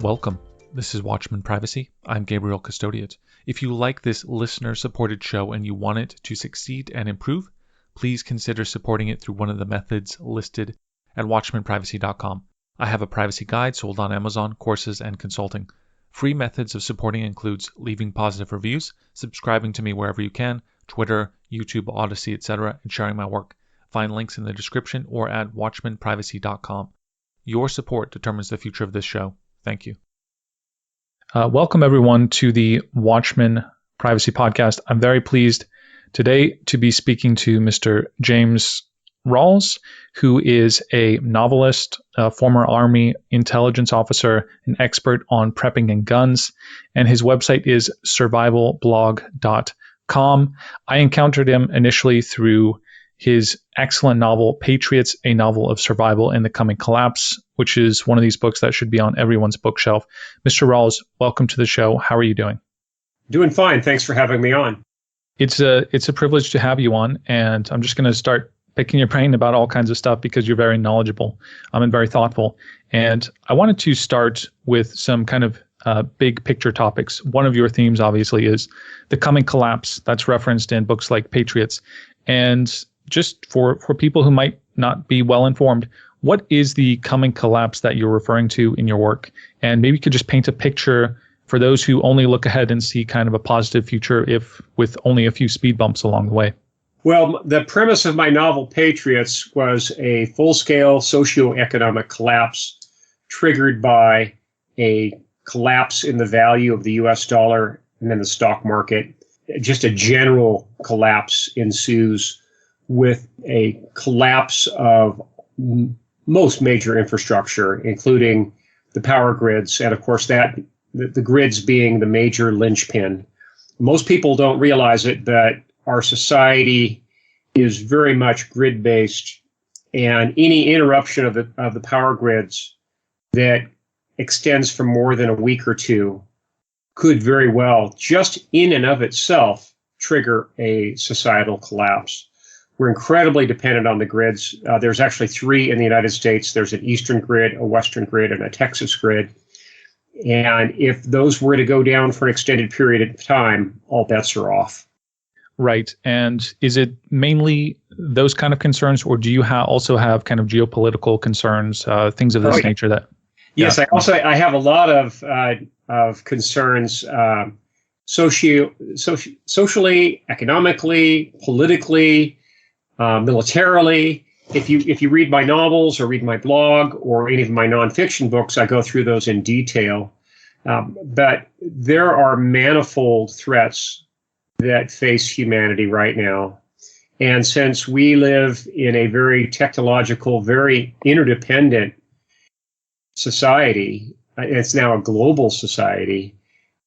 Welcome. This is Watchman Privacy. I'm Gabriel Custodiet. If you like this listener-supported show and you want it to succeed and improve, please consider supporting it through one of the methods listed at watchmanprivacy.com. I have a privacy guide sold on Amazon, courses, and consulting. Free methods of supporting includes leaving positive reviews, subscribing to me wherever you can, Twitter, YouTube, Odyssey, etc., and sharing my work. Find links in the description or at watchmanprivacy.com. Your support determines the future of this show. Thank you. Welcome, everyone, to the Watchman Privacy Podcast. I'm very pleased today to be speaking to Mr. James Rawles, who is a novelist, a former Army intelligence officer, an expert on prepping and guns, and his website is survivalblog.com. I encountered him initially through his excellent novel, Patriots, A Novel of Survival in the Coming Collapse, which is one of these books that should be on everyone's bookshelf. Mr. Rawles, welcome to the show. How are you doing? Doing fine. Thanks for having me on. It's a privilege to have you on, and I'm just going to start picking your brain about all kinds of stuff because you're very knowledgeable and very thoughtful. And I wanted to start with some kind of big picture topics. One of your themes, obviously, is the coming collapse. That's referenced in books like Patriots. And just for people who might not be well informed, what is the coming collapse that you're referring to in your work? And maybe you could just paint a picture for those who only look ahead and see kind of a positive future if with only a few speed bumps along the way. Well, the premise of my novel, Patriots, was a full-scale socioeconomic collapse triggered by a collapse in the value of the U.S. dollar and then the stock market. Just a general collapse ensues with a collapse of most major infrastructure, including the power grids, and of course that the grids being the major linchpin. Most people don't realize it, but our society is very much grid-based, and any interruption of the power grids that extends for more than a week or two could very well, just in and of itself, trigger a societal collapse. We're incredibly dependent on the grids. There's actually three in the United States. There's an Eastern grid, a Western grid, and a Texas grid. And if those were to go down for an extended period of time, all bets are off. Right. And is it mainly those kind of concerns, or do you also have kind of geopolitical concerns, things of this nature that? Yes, I have a lot of concerns, socially, economically, politically, militarily. If you read my novels or read my blog or any of my nonfiction books, I go through those in detail. But there are manifold threats that face humanity right now. And since we live in a very technological, very interdependent society, it's now a global society,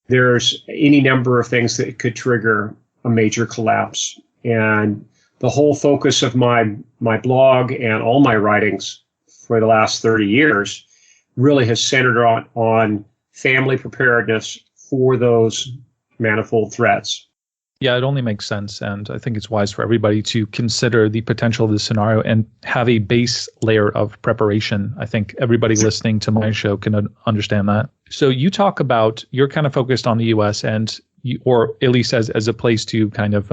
there's any number of things that could trigger a major collapse. And the whole focus of my blog and all my writings for the last 30 years really has centered on family preparedness for those manifold threats. Yeah, it only makes sense. And I think it's wise for everybody to consider the potential of this scenario and have a base layer of preparation. I think everybody listening to my show can understand that. So you talk about, you're kind of focused on the US and or at least as a place to kind of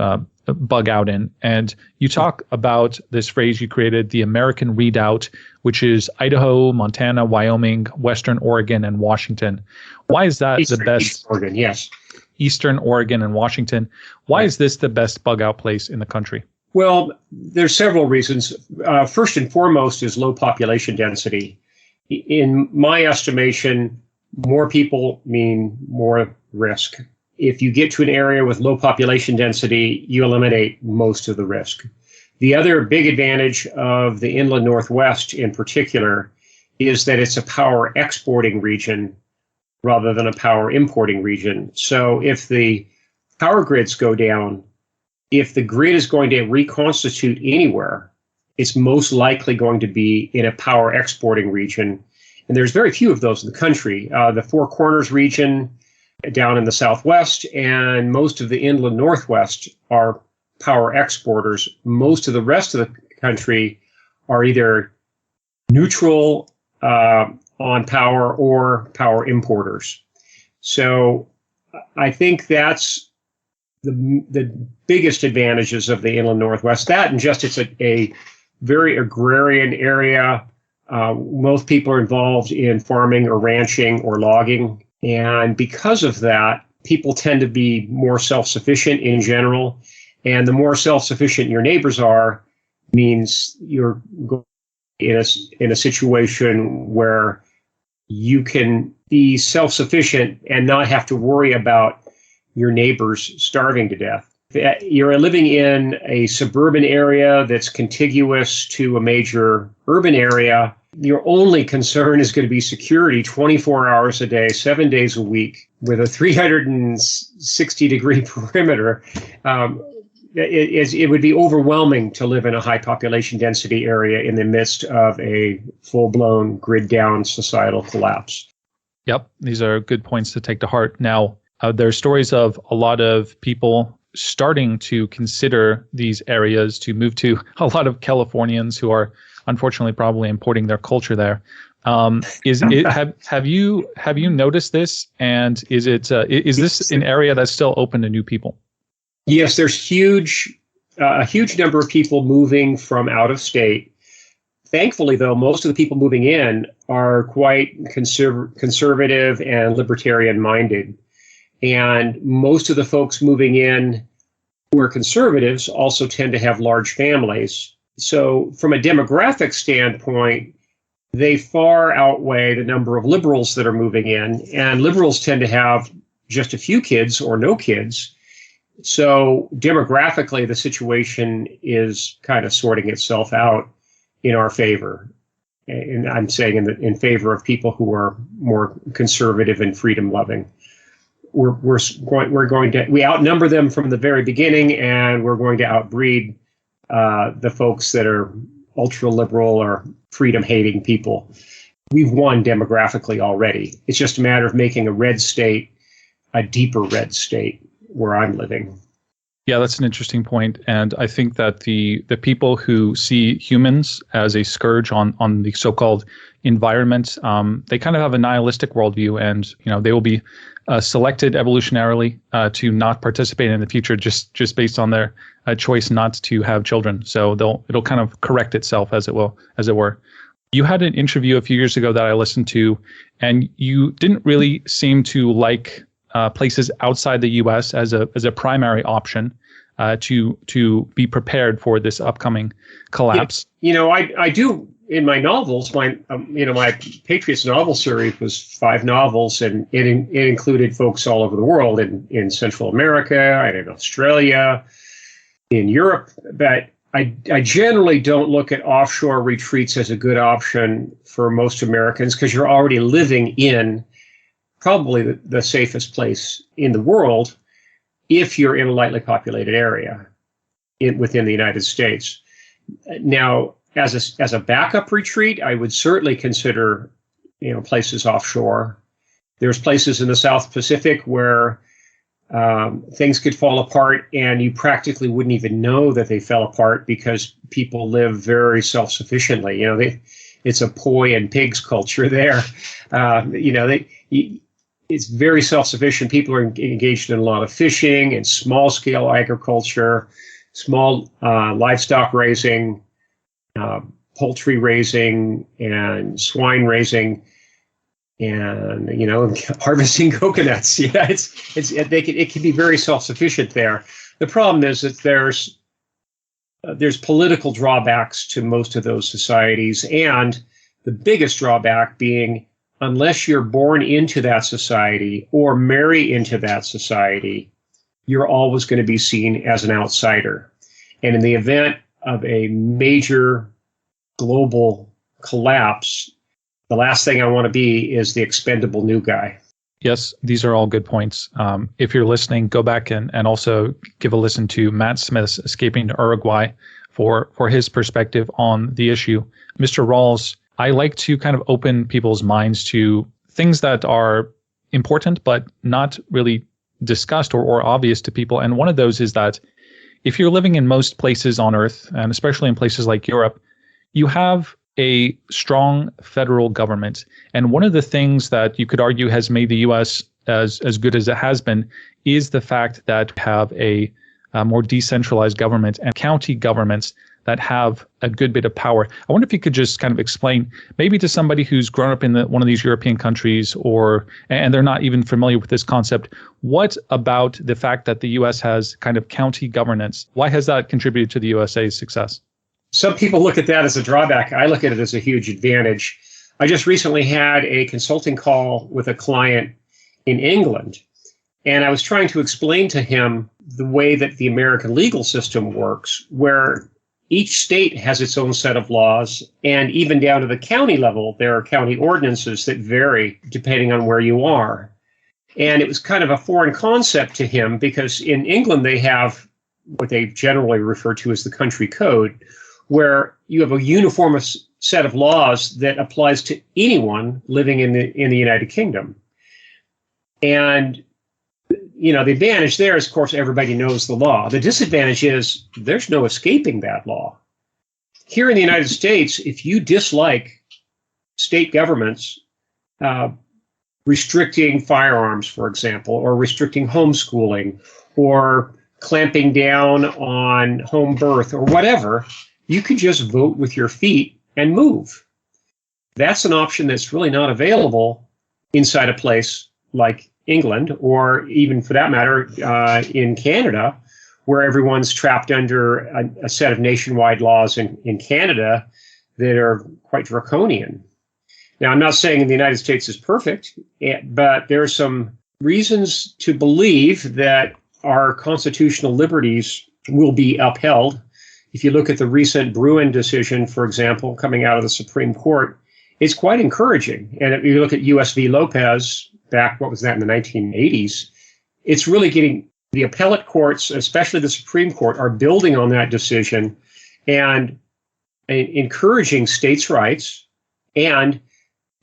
bug out in. And you talk about this phrase you created, the American Redoubt, which is Idaho, Montana, Wyoming, Western Oregon, and Washington. Why is that the best? Eastern Oregon, yes. Eastern Oregon and Washington. Why is this the best bug out place in the country? Well, there's several reasons. First and foremost is low population density. In my estimation, more people mean more risk. If you get to an area with low population density, you eliminate most of the risk. The other big advantage of the inland Northwest in particular is that it's a power exporting region rather than a power importing region. So if the power grids go down, if the grid is going to reconstitute anywhere, it's most likely going to be in a power exporting region. And there's very few of those in the country. The Four Corners region down in the Southwest and most of the inland Northwest are power exporters. Most of the rest of the country are either neutral on power or power importers. So I think that's the biggest advantages of the inland Northwest. That and just it's a very agrarian area. Most people are involved in farming or ranching or logging. And because of that, people tend to be more self-sufficient in general. And the more self-sufficient your neighbors are means you're in a situation where you can be self-sufficient and not have to worry about your neighbors starving to death. You're living in a suburban area that's contiguous to a major urban area. Your only concern is going to be security 24 hours a day, 7 days a week, with a 360-degree perimeter. It would be overwhelming to live in a high population density area in the midst of a full-blown grid-down societal collapse. Yep, these are good points to take to heart. Now, there are stories of a lot of people starting to consider these areas to move to. A lot of Californians who are unfortunately probably importing their culture there. Have you noticed this? And is this an area that's still open to new people? Yes, there's a huge number of people moving from out of state. Thankfully, though, most of the people moving in are quite conservative and libertarian minded. And most of the folks moving in who are conservatives also tend to have large families. So from a demographic standpoint, they far outweigh the number of liberals that are moving in. And liberals tend to have just a few kids or no kids. So demographically, the situation is kind of sorting itself out in our favor. And I'm saying in favor of people who are more conservative and freedom loving. We outnumber them from the very beginning, and we're going to outbreed the folks that are ultra liberal or freedom hating people. We've won demographically already. It's just a matter of making a red state a deeper red state where I'm living. Yeah, that's an interesting point. And I think that the people who see humans as a scourge on the so-called environment, they kind of have a nihilistic worldview, and they will be selected evolutionarily to not participate in the future just based on their choice not to have children. So it'll kind of correct itself as it were. You had an interview a few years ago that I listened to, and you didn't really seem to like places outside the U.S. as a primary option to be prepared for this upcoming collapse. I do in my novels. My Patriots novel series was 5 novels, and it included folks all over the world, in Central America, and in Australia, in Europe. But I generally don't look at offshore retreats as a good option for most Americans, because you're already living in probably the safest place in the world if you're in a lightly populated area within the United States. Now, as a backup retreat, I would certainly consider places offshore. There's places in the South Pacific where things could fall apart, and you practically wouldn't even know that they fell apart because people live very self-sufficiently. It's a poi and pigs culture there. It's very self-sufficient. People are engaged in a lot of fishing and small-scale agriculture, small livestock raising, poultry raising, and swine raising, and harvesting coconuts. Yeah, it can be very self-sufficient there. The problem is that there's political drawbacks to most of those societies, and the biggest drawback being, unless you're born into that society or marry into that society, you're always going to be seen as an outsider. And in the event of a major global collapse, the last thing I want to be is the expendable new guy. Yes, these are all good points. If you're listening, go back and also give a listen to Matt Smith's Escaping to Uruguay for his perspective on the issue. Mr. Rawles, I like to kind of open people's minds to things that are important but not really discussed or obvious to people. And one of those is that if you're living in most places on Earth, and especially in places like Europe, you have a strong federal government. And one of the things that you could argue has made the U.S. as good as it has been is the fact that we have a more decentralized government and county governments that have a good bit of power. I wonder if you could just kind of explain, maybe to somebody who's grown up in one of these European countries, and they're not even familiar with this concept, what about the fact that the U.S. has kind of county governance? Why has that contributed to the USA's success? Some people look at that as a drawback. I look at it as a huge advantage. I just recently had a consulting call with a client in England, and I was trying to explain to him the way that the American legal system works, where each state has its own set of laws, and even down to the county level, there are county ordinances that vary depending on where you are. And it was kind of a foreign concept to him because in England, they have what they generally refer to as the country code, where you have a uniform set of laws that applies to anyone living in the United Kingdom. And the advantage there is, of course, everybody knows the law. The disadvantage is there's no escaping that law. Here in the United States, if you dislike state governments restricting firearms, for example, or restricting homeschooling, or clamping down on home birth, or whatever, you can just vote with your feet and move. That's an option that's really not available inside a place like England, or even for that matter, in Canada, where everyone's trapped under a set of nationwide laws in Canada that are quite draconian. Now, I'm not saying the United States is perfect, but there are some reasons to believe that our constitutional liberties will be upheld. If you look at the recent Bruin decision, for example, coming out of the Supreme Court, it's quite encouraging. And if you look at U.S. v. Lopez, back, what was that, in the 1980s, it's really getting the appellate courts, especially the Supreme Court, are building on that decision and encouraging states' rights and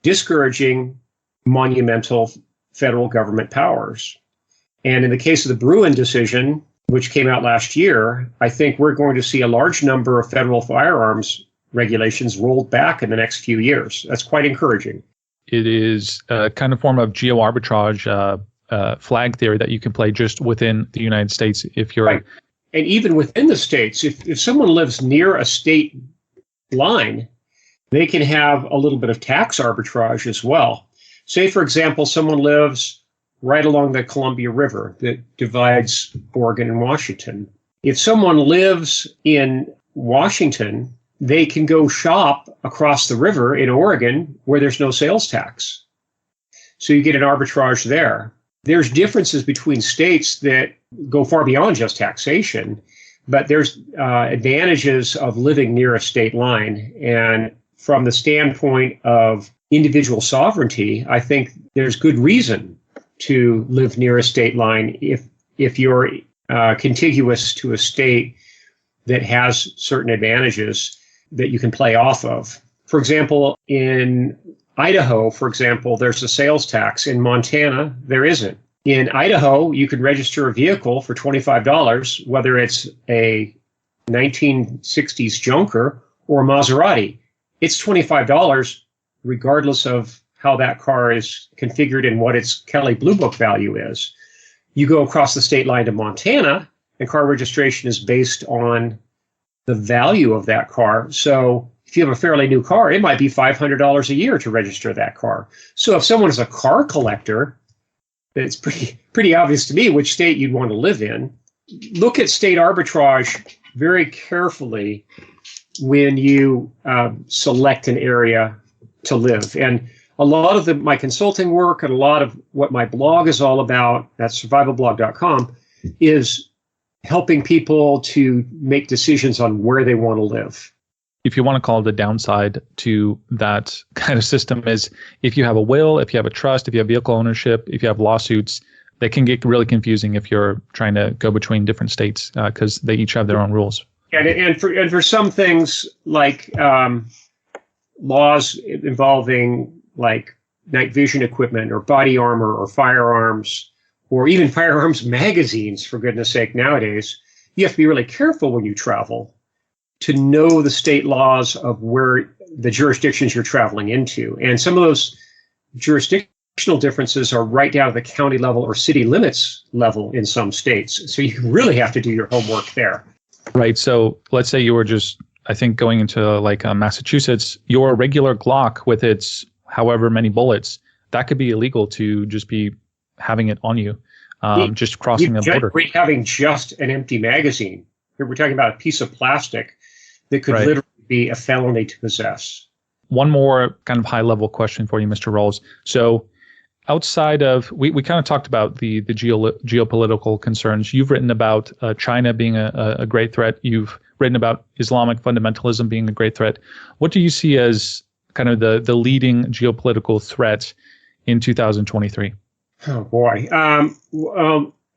discouraging monumental federal government powers. And in the case of the Bruin decision, which came out last year, I think we're going to see a large number of federal firearms regulations rolled back in the next few years. That's quite encouraging. It is a kind of form of geo-arbitrage flag theory that you can play just within the United States if you're... Right. And even within the states, if someone lives near a state line, they can have a little bit of tax arbitrage as well. Say, for example, someone lives right along the Columbia River that divides Oregon and Washington. If someone lives in Washington, they can go shop across the river in Oregon where there's no sales tax. So you get an arbitrage there. There's differences between states that go far beyond just taxation, but there's advantages of living near a state line. And from the standpoint of individual sovereignty, I think there's good reason to live near a state line if you're contiguous to a state that has certain advantages that you can play off of. For example, in Idaho, for example, there's a sales tax. In Montana, there isn't. In Idaho, you can register a vehicle for $25, whether it's a 1960s junker or a Maserati. It's $25 regardless of how that car is configured and what its Kelley Blue Book value is. You go across the state line to Montana, and car registration is based on the value of that car. So if you have a fairly new car, it might be $500 a year to register that car. So if someone is a car collector, it's pretty obvious to me which state you'd want to live in. Look at state arbitrage very carefully when you select an area to live. And a lot of my consulting work and a lot of what my blog is all about, that's survivalblog.com, is helping people to make decisions on where they want to live. If you want to call it the downside to that kind of system is if you have a will, if you have a trust, if you have vehicle ownership, if you have lawsuits, they can get really confusing if you're trying to go between different states because they each have their own rules. And for some things like laws involving like night vision equipment or body armor or firearms, or even firearms magazines, for goodness sake, nowadays, you have to be really careful when you travel to know the state laws of where the jurisdictions you're traveling into. And some of those jurisdictional differences are right down to the county level or city limits level in some states. So you really have to do your homework there. Right. So let's say you were just, I think, going into like Massachusetts, your regular Glock with its however many bullets, that could be illegal to just be having it on you, just crossing a border. We're having just an empty magazine. We're talking about a piece of plastic that could literally be a felony to possess. One more kind of high-level question for you, Mr. Rawles. So outside of, we kind of talked about the geopolitical concerns. You've written about China being a great threat. You've written about Islamic fundamentalism being a great threat. What do you see as kind of the leading geopolitical threat in 2023? Oh, boy.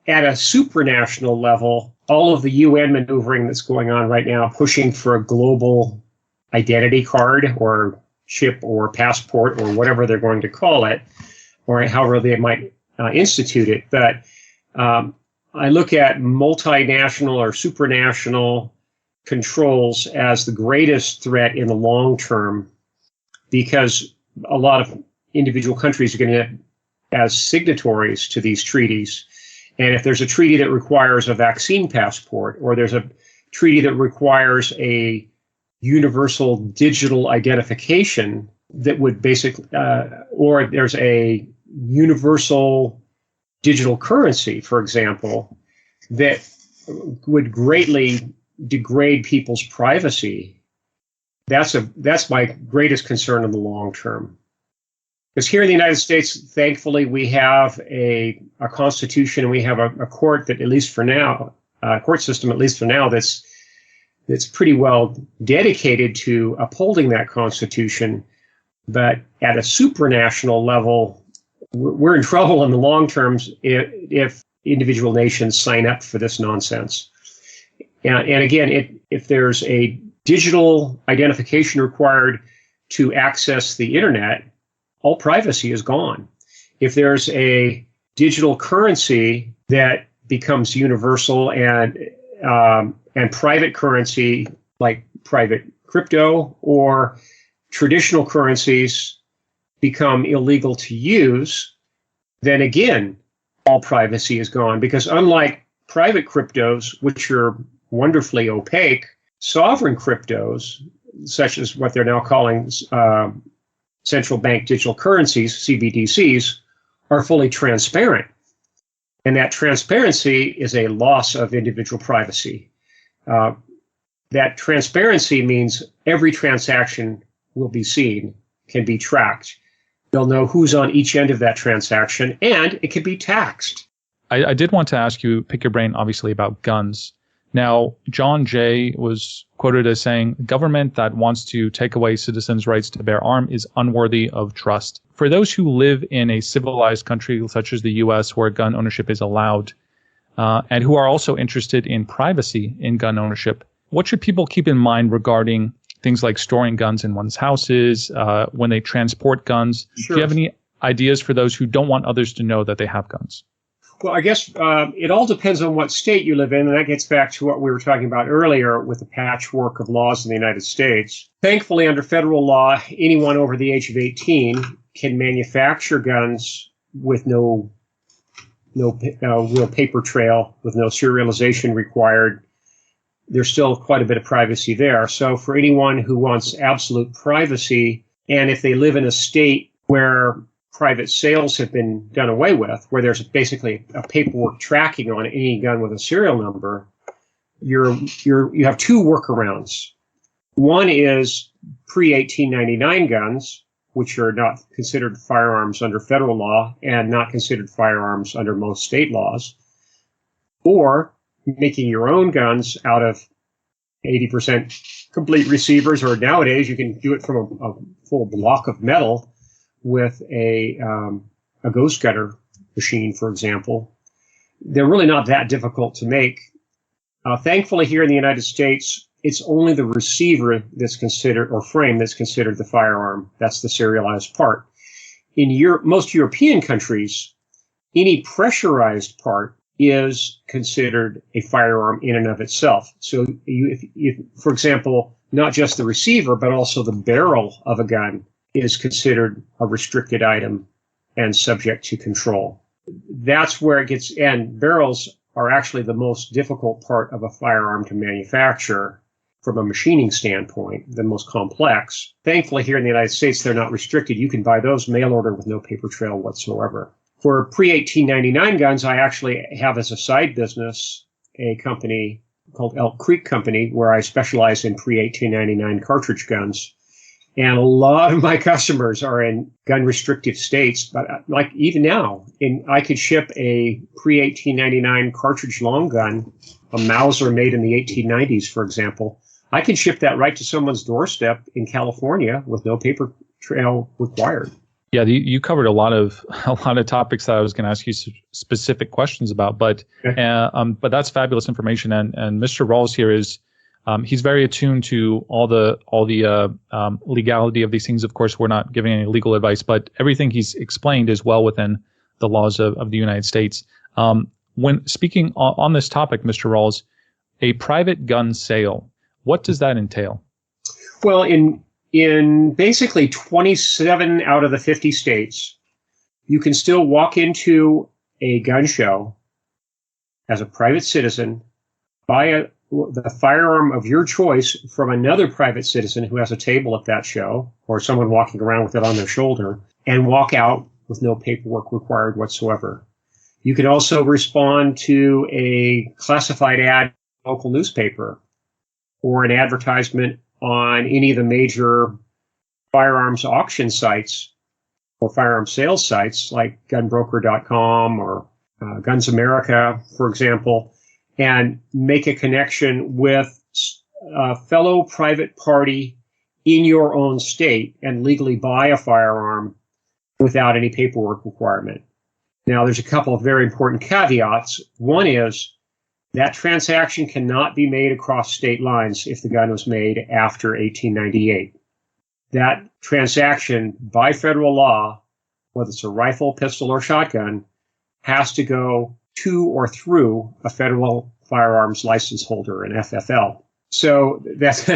At a supranational level, all of the UN maneuvering that's going on right now, pushing for a global identity card or chip or passport or whatever they're going to call it, or however they might institute it. But I look at multinational or supranational controls as the greatest threat in the long term, because a lot of individual countries are going to, as signatories to these treaties. And if there's a treaty that requires a vaccine passport, or there's a treaty that requires a universal digital identification that would basically, or there's a universal digital currency, for example, that would greatly degrade people's privacy, that's my greatest concern in the long term. Because here in the United States, thankfully, we have a constitution, and we have a court that, at least for now, court system, at least for now, that's pretty well dedicated to upholding that constitution. But at a supranational level, we're in trouble in the long terms if individual nations sign up for this nonsense. And again, if there's a digital identification required to access the internet, all privacy is gone. If there's a digital currency that becomes universal and private currency, like private crypto, or traditional currencies become illegal to use, then again, all privacy is gone. Because unlike private cryptos, which are wonderfully opaque, sovereign cryptos, such as what they're now calling central bank digital currencies, CBDCs, are fully transparent. And that transparency is a loss of individual privacy. That transparency means every transaction will be seen, can be tracked. They'll know who's on each end of that transaction, and it can be taxed. I did want to ask you, pick your brain, obviously, about guns. Now, John Jay was quoted as saying, "Government that wants to take away citizens' rights to bear arms is unworthy of trust." For those who live in a civilized country such as the U.S., where gun ownership is allowed, and who are also interested in privacy in gun ownership, what should people keep in mind regarding things like storing guns in one's houses, when they transport guns? Sure. Do you have any ideas for those who don't want others to know that they have guns? Well, I guess it all depends on what state you live in, and that gets back to what we were talking about earlier with the patchwork of laws in the United States. Thankfully, under federal law, anyone over the age of 18 can manufacture guns with no real paper trail, with no serialization required. There's still quite a bit of privacy there. So for anyone who wants absolute privacy, and if they live in a state where private sales have been done away with, where there's basically a paperwork tracking on any gun with a serial number, you have two workarounds. One is pre-1899 guns, which are not considered firearms under federal law and not considered firearms under most state laws, or making your own guns out of 80% complete receivers, or nowadays you can do it from a full block of metal with a ghost gunner machine, for example. They're really not that difficult to make. Thankfully, here in the United States, it's only the receiver that's considered, or frame that's considered the firearm. That's the serialized part. In most European countries, any pressurized part is considered a firearm in and of itself. So if, for example, not just the receiver, but also the barrel of a gun is considered a restricted item and subject to control. That's where it gets, and barrels are actually the most difficult part of a firearm to manufacture from a machining standpoint, the most complex. Thankfully, here in the United States, they're not restricted. You can buy those mail order with no paper trail whatsoever. For pre-1899 guns, I actually have as a side business a company called Elk Creek Company, where I specialize in pre-1899 cartridge guns. And a lot of my customers are in gun-restrictive states, but like even now, I could ship a pre-1899 cartridge long gun, a Mauser made in the 1890s, for example. I can ship that right to someone's doorstep in California with no paper trail required. Yeah, you covered a lot of topics that I was going to ask you specific questions about, but that's fabulous information. And Mr. Rawles here is he's very attuned to all the legality of these things. Of course, we're not giving any legal advice, but everything he's explained is well within the laws of the United States. When speaking on this topic, Mr. Rawles, a private gun sale, what does that entail? Well, in basically 27 out of the 50 states, you can still walk into a gun show as a private citizen, buy the firearm of your choice from another private citizen who has a table at that show, or someone walking around with it on their shoulder, and walk out with no paperwork required whatsoever. You can also respond to a classified ad in a local newspaper or an advertisement on any of the major firearms auction sites or firearm sales sites like gunbroker.com or Guns America, for example, and make a connection with a fellow private party in your own state and legally buy a firearm without any paperwork requirement. Now, there's a couple of very important caveats. One is that transaction cannot be made across state lines if the gun was made after 1898. That transaction, by federal law, whether it's a rifle, pistol, or shotgun, has to go to or through a federal firearms license holder, an FFL. So that's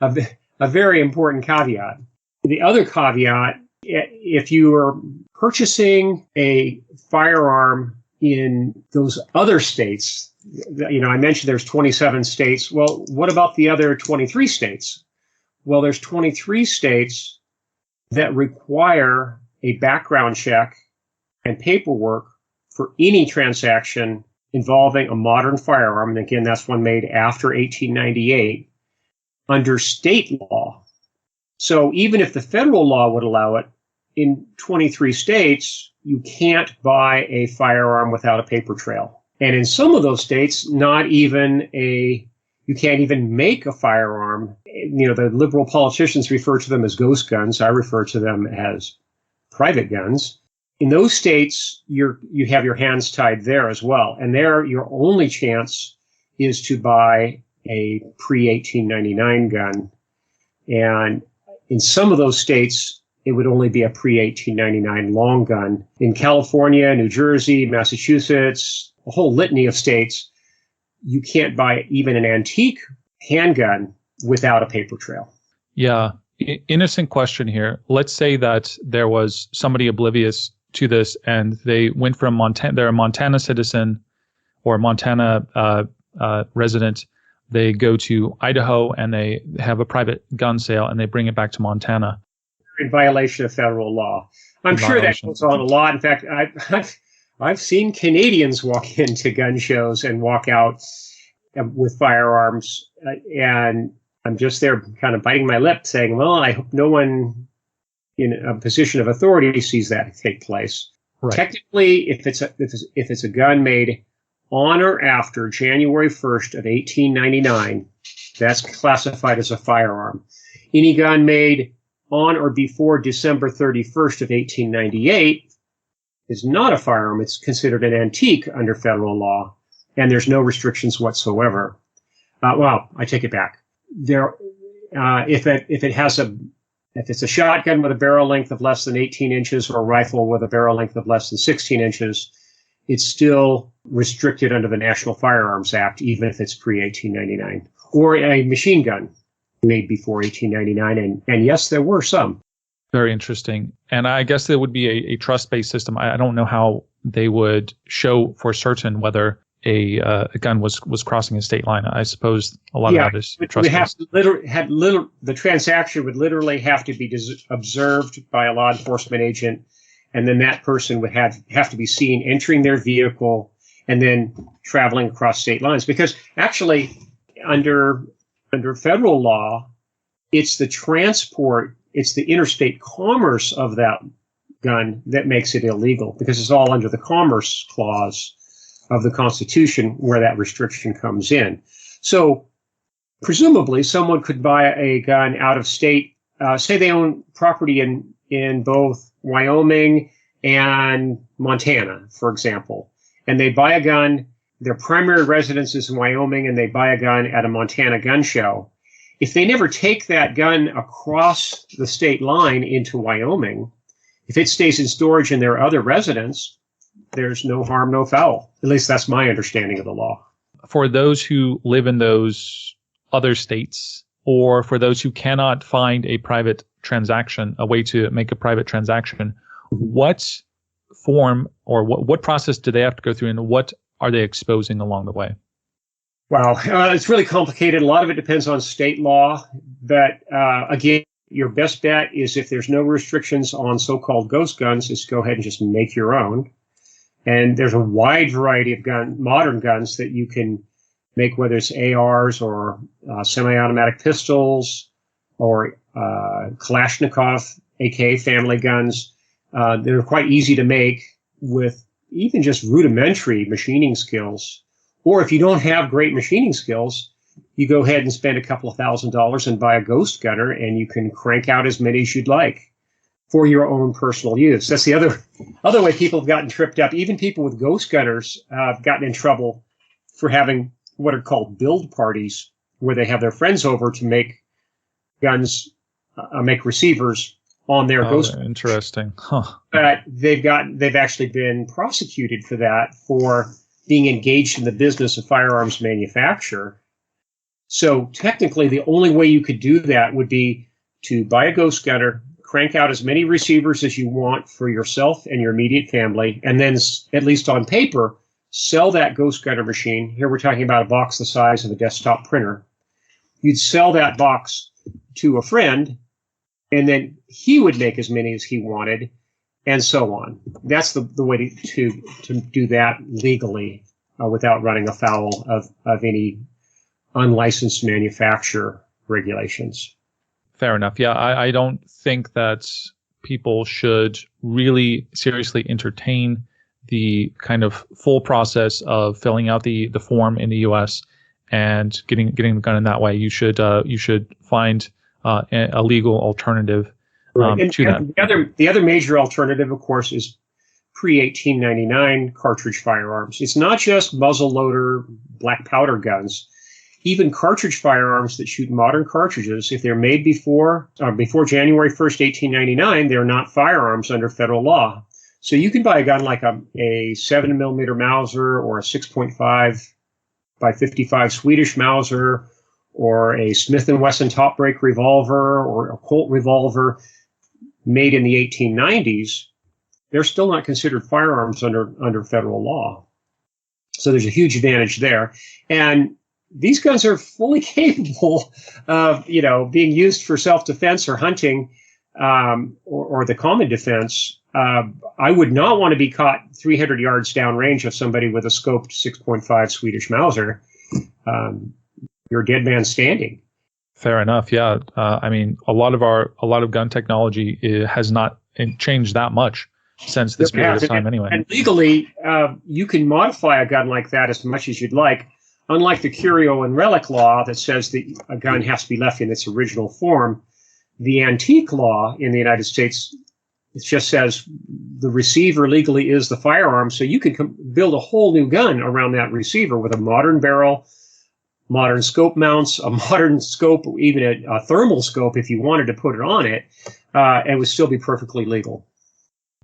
a very important caveat. The other caveat, if you are purchasing a firearm in those other states, I mentioned there's 27 states. Well, what about the other 23 states? Well, there's 23 states that require a background check and paperwork for any transaction involving a modern firearm. And again, that's one made after 1898 under state law. So even if the federal law would allow it, in 23 states, you can't buy a firearm without a paper trail. And in some of those states, you can't even make a firearm. The liberal politicians refer to them as ghost guns. I refer to them as private guns. In those states, you have your hands tied there as well. And there, your only chance is to buy a pre-1899 gun. And in some of those states, it would only be a pre-1899 long gun. In California, New Jersey, Massachusetts, a whole litany of states, you can't buy even an antique handgun without a paper trail. Yeah. Innocent question here. Let's say that there was somebody oblivious to this and they went from Montana, they're a Montana citizen or a Montana resident. They go to Idaho and they have a private gun sale and they bring it back to Montana. In violation of federal law. I'm sure that goes on a lot. In fact, I've seen Canadians walk into gun shows and walk out with firearms, and I'm just there kind of biting my lip saying, well, I hope no one in a position of authority sees that take place. Right. Technically, if it's a gun made on or after January 1st of 1899, that's classified as a firearm. Any gun made on or before December 31st of 1898 is not a firearm. It's considered an antique under federal law, and there's no restrictions whatsoever. Well, I take it back. If it's a shotgun with a barrel length of less than 18 inches or a rifle with a barrel length of less than 16 inches, it's still restricted under the National Firearms Act, even if it's pre-1899, or a machine gun made before 1899. And yes, there were some. Very interesting. And I guess there would be a trust-based system. I don't know how they would show for certain whether a gun was crossing a state line. I suppose a lot of that is trust-based. The transaction would literally have to be observed by a law enforcement agent, and then that person would have to be seen entering their vehicle and then traveling across state lines. Because actually, under federal law, it's the transport, it's the interstate commerce of that gun that makes it illegal, because it's all under the Commerce Clause of the Constitution where that restriction comes in. So presumably someone could buy a gun out of state, say they own property in both Wyoming and Montana, for example, and they buy a gun, their primary residence is in Wyoming, and they buy a gun at a Montana gun show. If they never take that gun across the state line into Wyoming, if it stays in storage in their other residence, there's no harm, no foul. At least that's my understanding of the law. For those who live in those other states, or for those who cannot find a private transaction, a way to make a private transaction, what form or what process do they have to go through, and what are they exposing along the way? Wow, it's really complicated. A lot of it depends on state law. But again, your best bet is, if there's no restrictions on so-called ghost guns, is go ahead and just make your own. And there's a wide variety of modern guns that you can make, whether it's ARs or semi-automatic pistols or Kalashnikov AK family guns. They're quite easy to make with even just rudimentary machining skills. Or if you don't have great machining skills, you go ahead and spend a couple of $1,000s and buy a ghost gunner, and you can crank out as many as you'd like for your own personal use. That's the other way people have gotten tripped up. Even people with ghost gunners have gotten in trouble for having what are called build parties, where they have their friends over to make guns, make receivers on their ghost. Interesting. Huh. But they've actually been prosecuted for that, for being engaged in the business of firearms manufacture. So technically, the only way you could do that would be to buy a ghost gunner, crank out as many receivers as you want for yourself and your immediate family, and then, at least on paper, sell that ghost gunner machine. Here we're talking about a box the size of a desktop printer. You'd sell that box to a friend, and then he would make as many as he wanted, and so on. That's the way to do that legally without running afoul of any unlicensed manufacturer regulations. Fair enough. Yeah, I don't think that people should really seriously entertain the kind of full process of filling out the form in the U.S. and getting the gun in that way. You should find a legal alternative to that. The other major alternative, of course, is pre-1899 cartridge firearms. It's not just muzzle loader black powder guns. Even cartridge firearms that shoot modern cartridges, if they're made before January 1st, 1899, they're not firearms under federal law. So you can buy a gun like a 7mm Mauser, or a 6.5 by 55 Swedish Mauser, or a Smith & Wesson top break revolver, or a Colt revolver made in the 1890s. They're still not considered firearms under federal law. So there's a huge advantage there. And these guns are fully capable of, being used for self-defense or hunting, or the common defense. I would not want to be caught 300 yards downrange of somebody with a scoped 6.5 Swedish Mauser. You're a dead man standing. Fair enough. Yeah. I mean, a lot of gun technology has not changed that much since this period of time anyway. And legally, you can modify a gun like that as much as you'd like. Unlike the curio and relic law that says that a gun has to be left in its original form, the antique law in the United States, it just says the receiver legally is the firearm. So you could build a whole new gun around that receiver with a modern barrel, modern scope mounts, a modern scope, even a thermal scope if you wanted to put it on it, and would still be perfectly legal.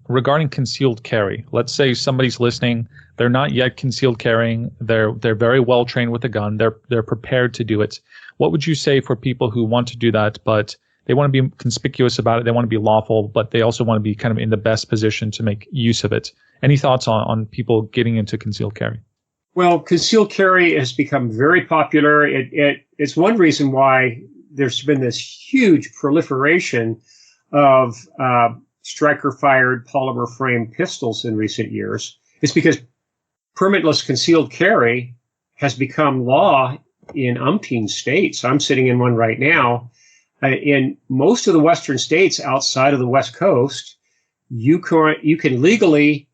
Regarding concealed carry, let's say somebody's listening, They're not yet concealed carrying. They're very well trained with a gun. They're prepared to do it. What would you say for people who want to do that, but they want to be conspicuous about it, they want to be lawful, but they also want to be kind of in the best position to make use of it? Any thoughts on people getting into concealed carry? Well, concealed carry has become very popular. It's one reason why there's been this huge proliferation of striker-fired polymer-frame pistols in recent years. It's because permitless concealed carry has become law in umpteen states. I'm sitting in one right now. In most of the western states outside of the West Coast, you can legally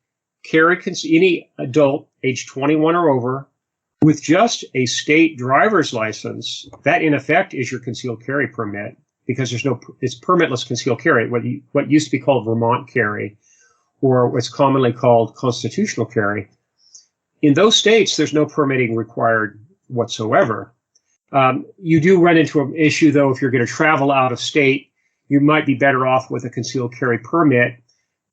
carry any adult age 21 or over with just a state driver's license. That, in effect, is your concealed carry permit, because it's permitless concealed carry, what used to be called Vermont carry, or what's commonly called constitutional carry. In those states, there's no permitting required whatsoever. You do run into an issue, though, if you're going to travel out of state. You might be better off with a concealed carry permit,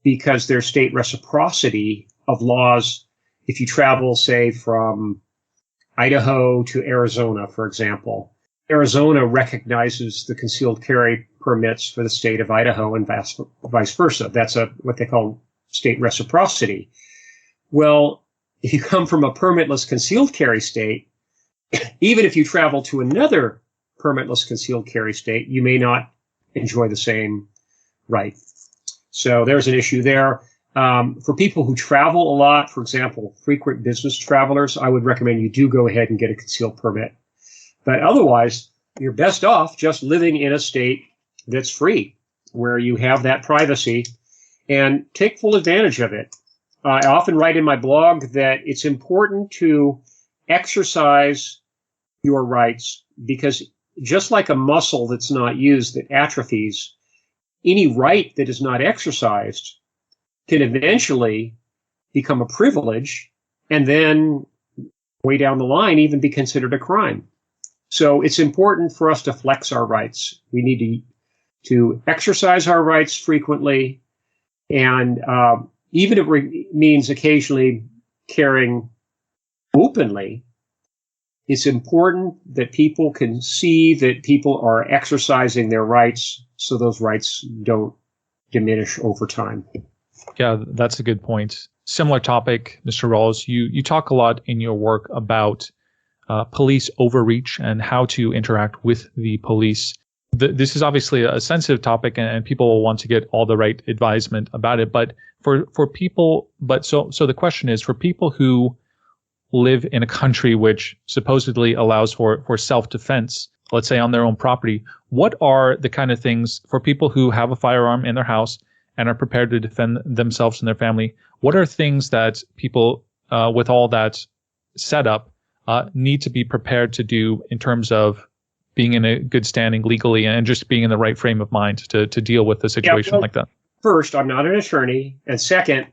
because there's state reciprocity of laws. If you travel, say, from Idaho to Arizona, for example, Arizona recognizes the concealed carry permits for the state of Idaho and vice versa. That's what they call state reciprocity. Well, if you come from a permitless concealed carry state, even if you travel to another permitless concealed carry state, you may not enjoy the same right. So there's an issue there. For people who travel a lot, for example, frequent business travelers, I would recommend you do go ahead and get a concealed permit. But otherwise, you're best off just living in a state that's free, where you have that privacy, and take full advantage of it. I often write in my blog that it's important to exercise your rights, because just like a muscle that's not used that atrophies, any right that is not exercised can eventually become a privilege, and then way down the line even be considered a crime. So it's important for us to flex our rights. We need to exercise our rights frequently, and even if it means occasionally carrying openly, it's important that people can see that people are exercising their rights, so those rights don't diminish over time. Yeah, that's a good point. Similar topic, Mr. Rawles. You talk a lot in your work about police overreach and how to interact with the police. This is obviously a sensitive topic, and people will want to get all the right advisement about it. But for people, so the question is, for people who live in a country which supposedly allows for self-defense, let's say on their own property, what are the kind of things for people who have a firearm in their house and are prepared to defend themselves and their family? What are things that people with all that setup need to be prepared to do in terms of being in a good standing legally and just being in the right frame of mind to deal with a situation like that? First, I'm not an attorney. And second,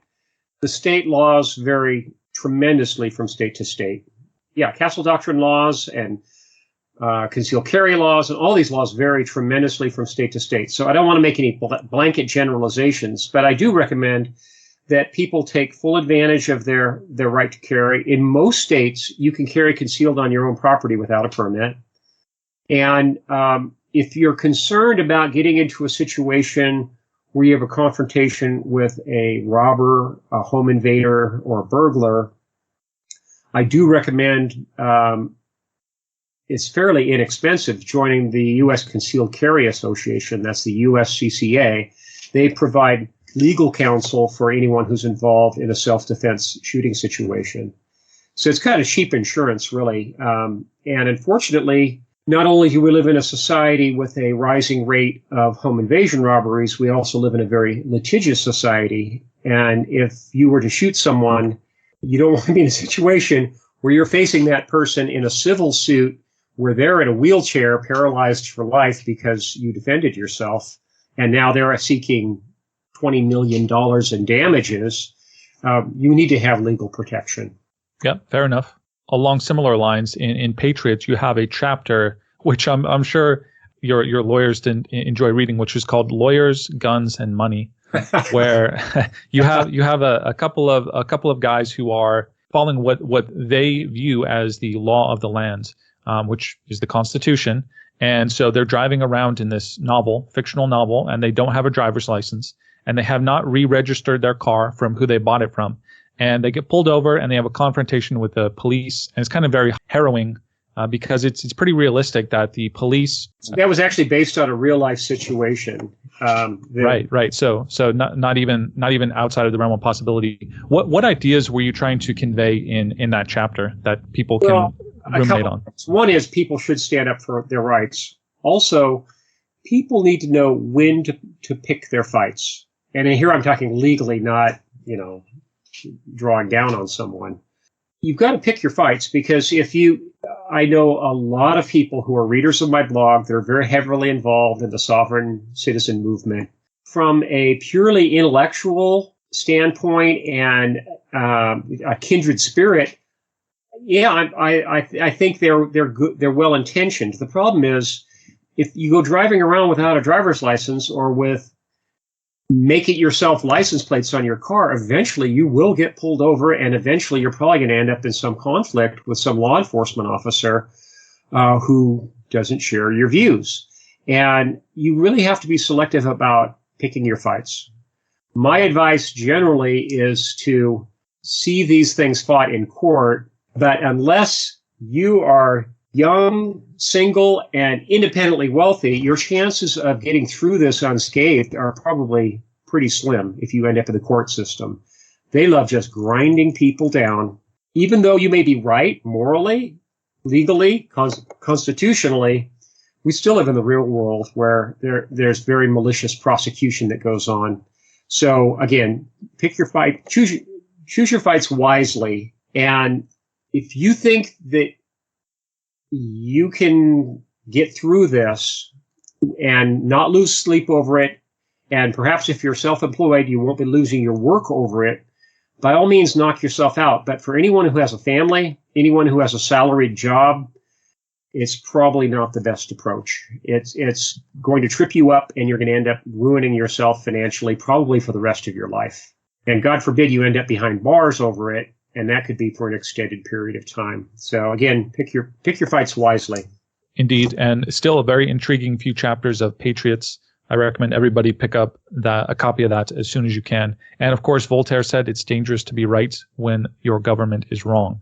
the state laws vary tremendously from state to state. Yeah, Castle Doctrine laws and concealed carry laws and all these laws vary tremendously from state to state. So I don't want to make any blanket generalizations, but I do recommend that people take full advantage of their right to carry. In most states, you can carry concealed on your own property without a permit. And if you're concerned about getting into a situation where you have a confrontation with a robber, a home invader, or a burglar, I do recommend, it's fairly inexpensive, joining the U.S. Concealed Carry Association. That's the USCCA. They provide legal counsel for anyone who's involved in a self-defense shooting situation. So it's kind of cheap insurance, really. And unfortunately, not only do we live in a society with a rising rate of home invasion robberies, we also live in a very litigious society. And if you were to shoot someone, you don't want to be in a situation where you're facing that person in a civil suit where they're in a wheelchair paralyzed for life because you defended yourself, and now they're seeking $20 million in damages. You need to have legal protection. Yeah, fair enough. Along similar lines, in Patriots, you have a chapter which I'm sure your lawyers didn't enjoy reading, which is called "Lawyers, Guns, and Money," where you have a couple of guys who are following what they view as the law of the land, which is the Constitution. And so they're driving around in this novel, fictional novel, and they don't have a driver's license, and they have not re-registered their car from who they bought it from. And they get pulled over, and they have a confrontation with the police, and it's kind of very harrowing because it's pretty realistic that the police. That was actually based on a real life situation. Right. So not even outside of the realm of possibility. What ideas were you trying to convey in that chapter that people can ruminate on? One is people should stand up for their rights. Also, people need to know when to pick their fights. And here I'm talking legally, not, drawing down on someone. You've got to pick your fights, because I know a lot of people who are readers of my blog that are very heavily involved in the sovereign citizen movement. From a purely intellectual standpoint and a kindred spirit, yeah, I think they're good, they're well intentioned. The problem is, if you go driving around without a driver's license or with make it yourself license plates on your car, eventually you will get pulled over, and eventually you're probably going to end up in some conflict with some law enforcement officer who doesn't share your views. And you really have to be selective about picking your fights. My advice generally is to see these things fought in court, but unless you are young, single, and independently wealthy, your chances of getting through this unscathed are probably pretty slim if you end up in the court system. They love just grinding people down. Even though you may be right morally, legally, constitutionally, we still live in the real world where there's very malicious prosecution that goes on. So again, pick your fight, choose your fights wisely. And if you think that you can get through this and not lose sleep over it, and perhaps if you're self-employed, you won't be losing your work over it, by all means, knock yourself out. But for anyone who has a family, anyone who has a salaried job, it's probably not the best approach. It's going to trip you up, and you're going to end up ruining yourself financially, probably for the rest of your life. And God forbid you end up behind bars over it, and that could be for an extended period of time. So again, pick your fights wisely. Indeed, and still a very intriguing few chapters of Patriots. I recommend everybody pick up a copy of that as soon as you can. And of course, Voltaire said it's dangerous to be right when your government is wrong.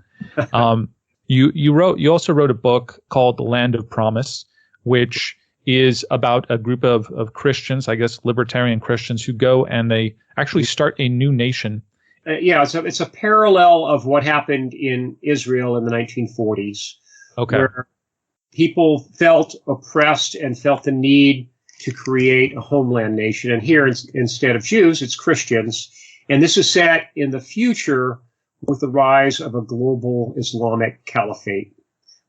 You also wrote a book called The Land of Promise, which is about a group of Christians, I guess libertarian Christians, who go and they actually start a new nation. It's a parallel of what happened in Israel in the 1940s, where people felt oppressed and felt the need to create a homeland nation. And here, instead of Jews, it's Christians. And this is set in the future with the rise of a global Islamic caliphate,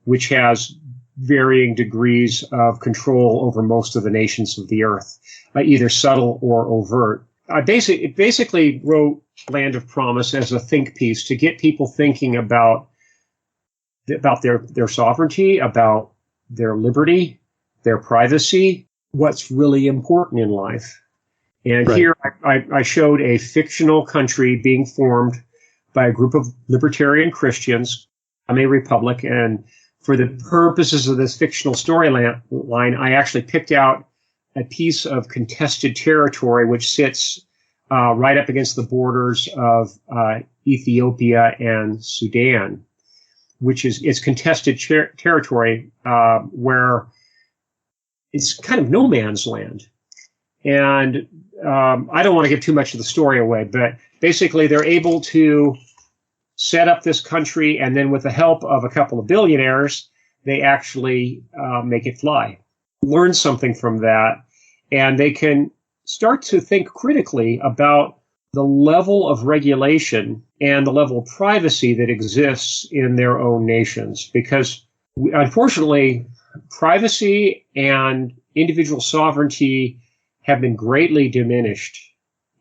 which has varying degrees of control over most of the nations of the earth, either subtle or overt. I basically wrote Land of Promise as a think piece to get people thinking about their sovereignty, about their liberty, their privacy, what's really important in life. And Here I showed a fictional country being formed by a group of libertarian Christians, a republic. And for the purposes of this fictional storyline, I actually picked out a piece of contested territory which sits right up against the borders of Ethiopia and Sudan, which is contested territory where it's kind of no man's land. And I don't want to give too much of the story away, but basically they're able to set up this country, and then with the help of a couple of billionaires, they actually make it fly. Learn something from that, and they can start to think critically about the level of regulation and the level of privacy that exists in their own nations. Because unfortunately, privacy and individual sovereignty have been greatly diminished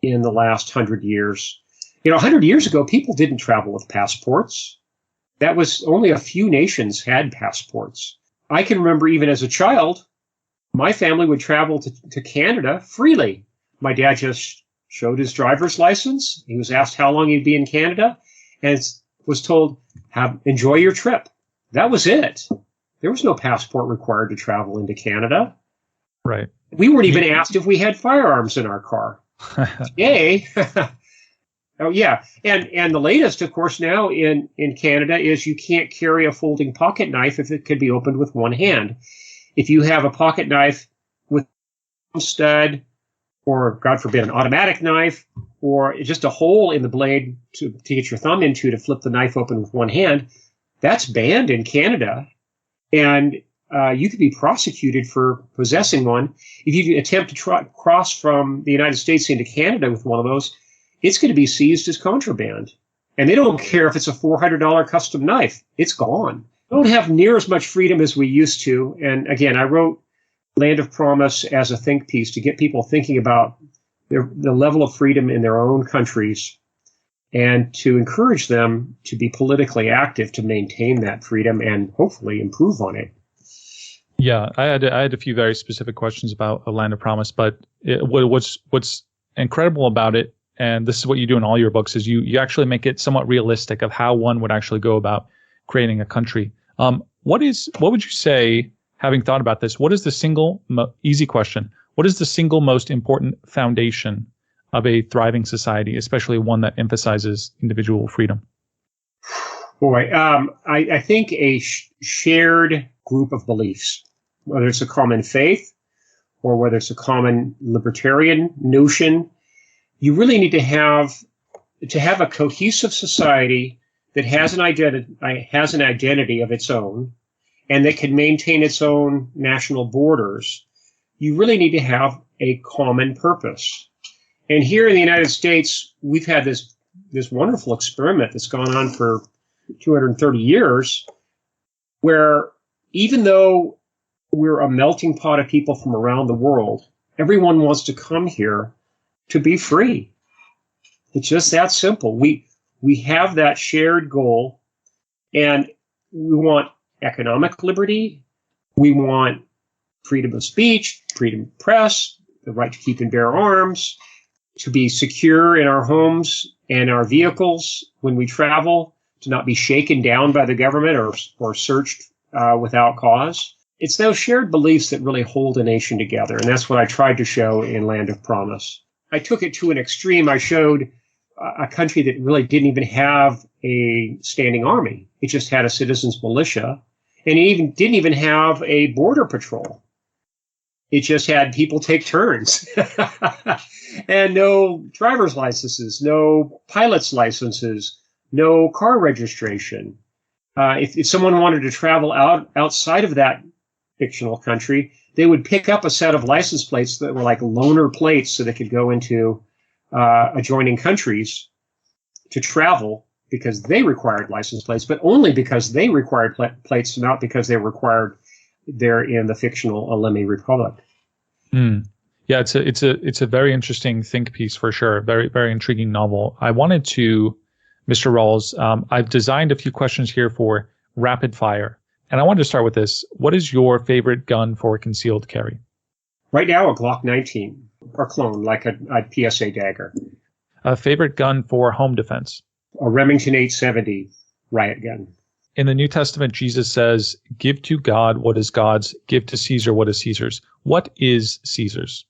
in the last 100 years. 100 years ago, people didn't travel with passports. That was only a few nations had passports. I can remember even as a child, my family would travel to Canada freely. My dad just showed his driver's license. He was asked how long he'd be in Canada. And was told, enjoy your trip. That was it. There was no passport required to travel into Canada. Right. We weren't even asked if we had firearms in our car. Yay. Oh, yeah. And the latest, of course, now in Canada is you can't carry a folding pocket knife if it could be opened with one hand. If you have a pocket knife with a stud, or God forbid, an automatic knife, or just a hole in the blade to get your thumb into to flip the knife open with one hand, that's banned in Canada. And you could be prosecuted for possessing one. If you attempt to cross from the United States into Canada with one of those, it's going to be seized as contraband. And they don't care if it's a $400 custom knife. It's gone. We don't have near as much freedom as we used to. And again, I wrote Land of Promise as a think piece to get people thinking about the level of freedom in their own countries and to encourage them to be politically active to maintain that freedom and hopefully improve on it. Yeah, I had a few very specific questions about a Land of Promise, but what's incredible about it, and this is what you do in all your books, is you actually make it somewhat realistic of how one would actually go about creating a country. What would you say, having thought about this, what is the easy question, what is the single most important foundation of a thriving society, especially one that emphasizes individual freedom? Boy, I think a shared group of beliefs, whether it's a common faith or whether it's a common libertarian notion, you really need to have a cohesive society that has an identity of its own and that can maintain its own national borders. You really need to have a common purpose. And here in the United States, we've had this wonderful experiment that's gone on for 230 years, where even though we're a melting pot of people from around the world, everyone wants to come here to be free. It's just that simple. We have that shared goal, and we want economic liberty. We want freedom of speech, freedom of press, the right to keep and bear arms, to be secure in our homes and our vehicles when we travel, to not be shaken down by the government or searched without cause. It's those shared beliefs that really hold a nation together, and that's what I tried to show in Land of Promise. I took it to an extreme. I showed a country that really didn't even have a standing army. It just had a citizens militia, and it didn't even have a border patrol. It just had people take turns and no driver's licenses, no pilot's licenses, no car registration. If someone wanted to travel outside of that fictional country, they would pick up a set of license plates that were like loaner plates so they could go into adjoining countries to travel because they required license plates, but only because they required plates, not because they were required there in the fictional Alemi Republic. Yeah, it's a very interesting think piece for sure. Very, very intriguing novel. I wanted to, Mr. Rawles, I've designed a few questions here for rapid fire. And I wanted to start with this. What is your favorite gun for concealed carry? Right now, a Glock 19, or clone, like a PSA dagger. A favorite gun for home defense? A Remington 870 riot gun. In the New Testament, Jesus says, give to God what is God's, give to Caesar what is Caesar's. What is Caesar's?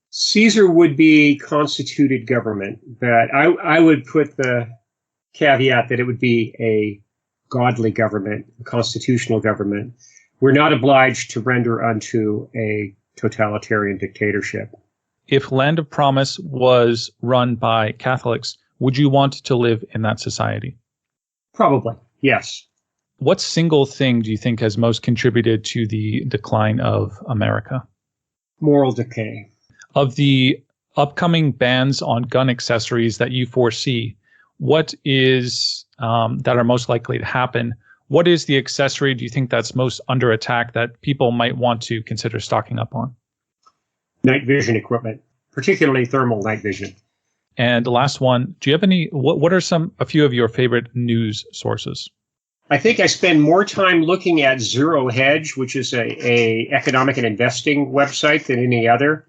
Caesar would be constituted government, but I would put the caveat that it would be a godly government, a constitutional government. We're not obliged to render unto a totalitarian dictatorship. If Land of Promise was run by Catholics, would you want to live in that society? Probably, yes. What single thing do you think has most contributed to the decline of America? Moral decay. Of the upcoming bans on gun accessories that you foresee, what is that are most likely to happen? What is the accessory do you think that's most under attack that people might want to consider stocking up on? Night vision equipment, particularly thermal night vision. And the last one, do you have what are a few of your favorite news sources? I think I spend more time looking at Zero Hedge, which is a economic and investing website, than any other.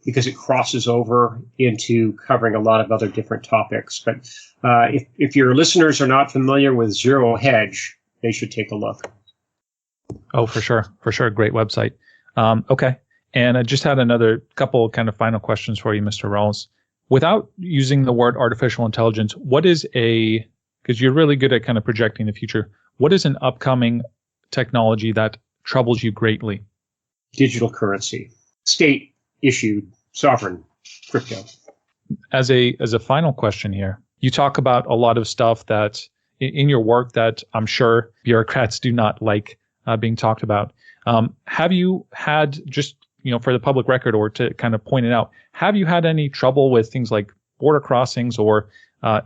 because it crosses over into covering a lot of other different topics. But if your listeners are not familiar with Zero Hedge, they should take a look. Oh, for sure. For sure. Great website. Okay. And I just had another couple kind of final questions for you, Mr. Rawles. Without using the word artificial intelligence, what is because you're really good at kind of projecting the future, what is an upcoming technology that troubles you greatly? Digital currency, state issued, sovereign, crypto. As a final question here, you talk about a lot of stuff that in your work that I'm sure bureaucrats do not like being talked about. Have you had, just for the public record or to kind of point it out, have you had any trouble with things like border crossings or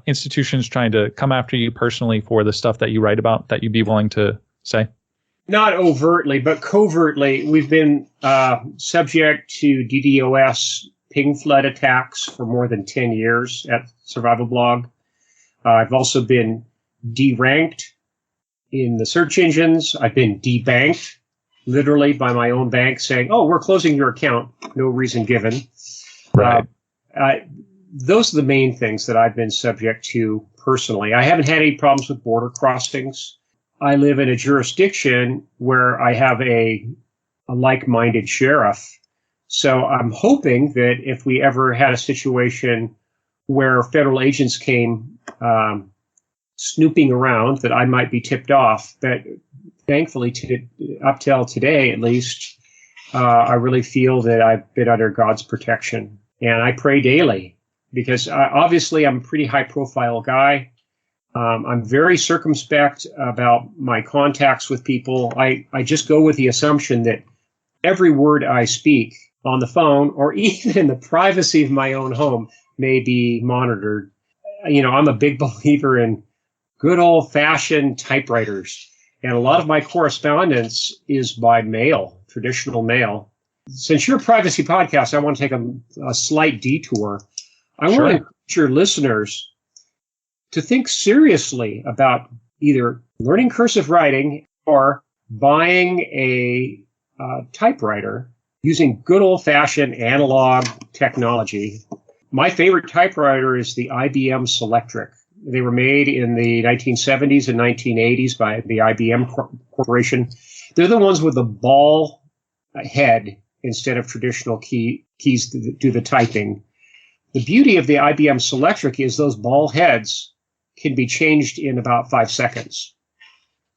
institutions trying to come after you personally for the stuff that you write about that you'd be willing to say? Not overtly, but covertly. We've been subject to DDoS ping flood attacks for more than 10 years at Survival Blog. I've also been deranked in the search engines. I've been debanked, literally by my own bank saying, "Oh, we're closing your account. No reason given." Right. Those are the main things that I've been subject to personally. I haven't had any problems with border crossings. I live in a jurisdiction where I have a like-minded sheriff. So I'm hoping that if we ever had a situation where federal agents came snooping around, that I might be tipped off. But thankfully, up till today at least, I really feel that I've been under God's protection. And I pray daily because obviously I'm a pretty high-profile guy. I'm very circumspect about my contacts with people. I just go with the assumption that every word I speak on the phone or even in the privacy of my own home may be monitored. I'm a big believer in good old-fashioned typewriters. And a lot of my correspondence is by mail, traditional mail. Since you're a privacy podcast, I want to take a slight detour. I want to encourage your listeners to think seriously about either learning cursive writing or buying a typewriter using good old-fashioned analog technology. My favorite typewriter is the IBM Selectric. They were made in the 1970s and 1980s by the IBM Corporation. They're the ones with the ball head instead of traditional keys to do the typing. The beauty of the IBM Selectric is those ball heads can be changed in about 5 seconds.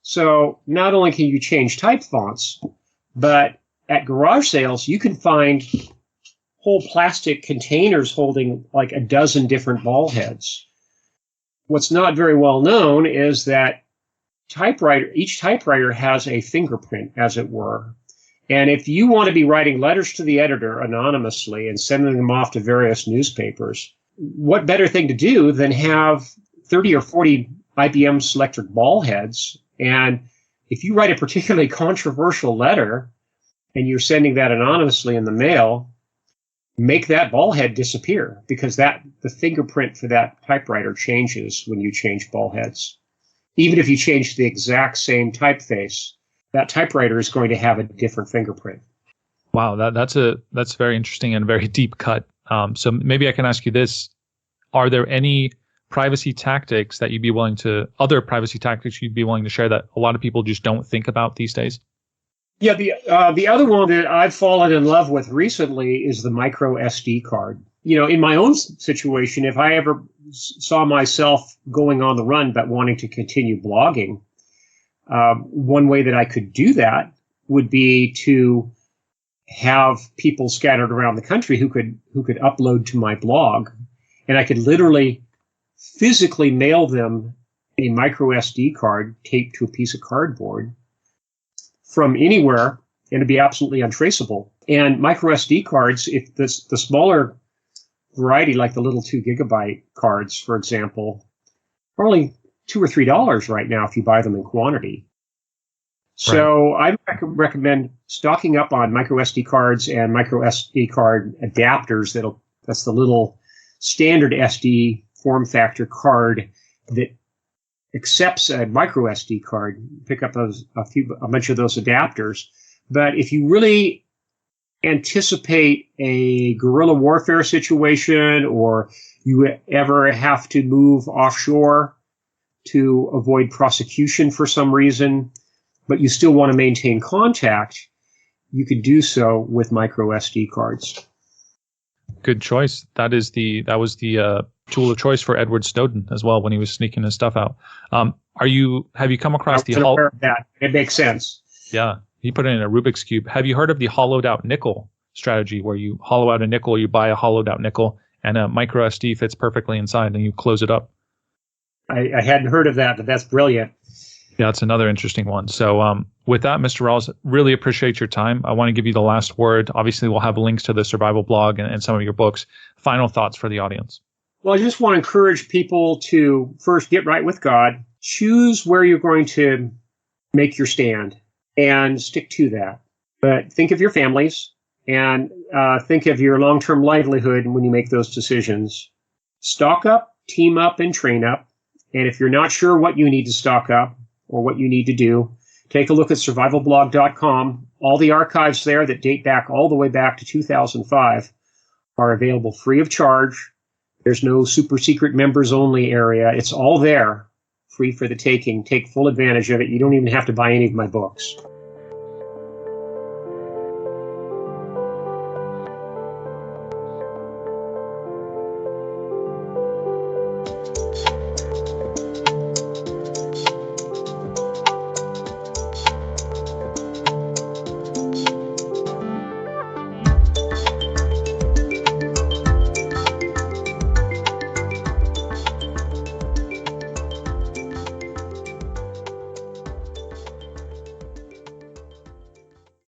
So not only can you change type fonts, but at garage sales, you can find whole plastic containers holding like a dozen different ball heads. What's not very well known is that each typewriter has a fingerprint, as it were. And if you want to be writing letters to the editor anonymously and sending them off to various newspapers, what better thing to do than have 30 or 40 IBM Selectric ball heads? And if you write a particularly controversial letter and you're sending that anonymously in the mail, make that ball head disappear because the fingerprint for that typewriter changes when you change ball heads. Even if you change the exact same typeface, that typewriter is going to have a different fingerprint. Wow, that's very interesting and very deep cut. So maybe I can ask you this: are there any privacy tactics that other privacy tactics you'd be willing to share that a lot of people just don't think about these days? Yeah, the other one that I've fallen in love with recently is the MicroSD card. In my own situation, if I ever saw myself going on the run but wanting to continue blogging, one way that I could do that would be to have people scattered around the country who could upload to my blog, and I could literally physically mail them a MicroSD card taped to a piece of cardboard from anywhere, and it'd be absolutely untraceable. And MicroSD cards, if the smaller variety, like the little 2 gigabyte cards, for example, are only $2 or $3 right now if you buy them in quantity. So I recommend stocking up on MicroSD cards and MicroSD card adapters. That's the little standard SD form factor card that accepts a MicroSD card. Pick up a bunch of those adapters. But if you really anticipate a guerrilla warfare situation, or you ever have to move offshore to avoid prosecution for some reason, but you still want to maintain contact, you could do so with microSD cards. Good choice. That was the tool of choice for Edward Snowden as well when he was sneaking his stuff out. Have you come across I wasn't aware of that. It makes sense. Yeah, he put it in a Rubik's Cube. Have you heard of the hollowed out nickel strategy, where you hollow out a nickel, you buy a hollowed out nickel, and a micro SD fits perfectly inside, and you close it up? I hadn't heard of that, but that's brilliant. Yeah, it's another interesting one. So with that, Mr. Rawles, really appreciate your time. I want to give you the last word. Obviously, we'll have links to the survival blog and some of your books. Final thoughts for the audience. Well, I just want to encourage people to first get right with God, choose where you're going to make your stand, and stick to that. But think of your families and think of your long-term livelihood when you make those decisions. Stock up, team up, and train up. And if you're not sure what you need to stock up or what you need to do, take a look at survivalblog.com. All the archives there that date back all the way back to 2005 are available free of charge. There's no super secret members only area. It's all there, free for the taking. Take full advantage of it. You don't even have to buy any of my books.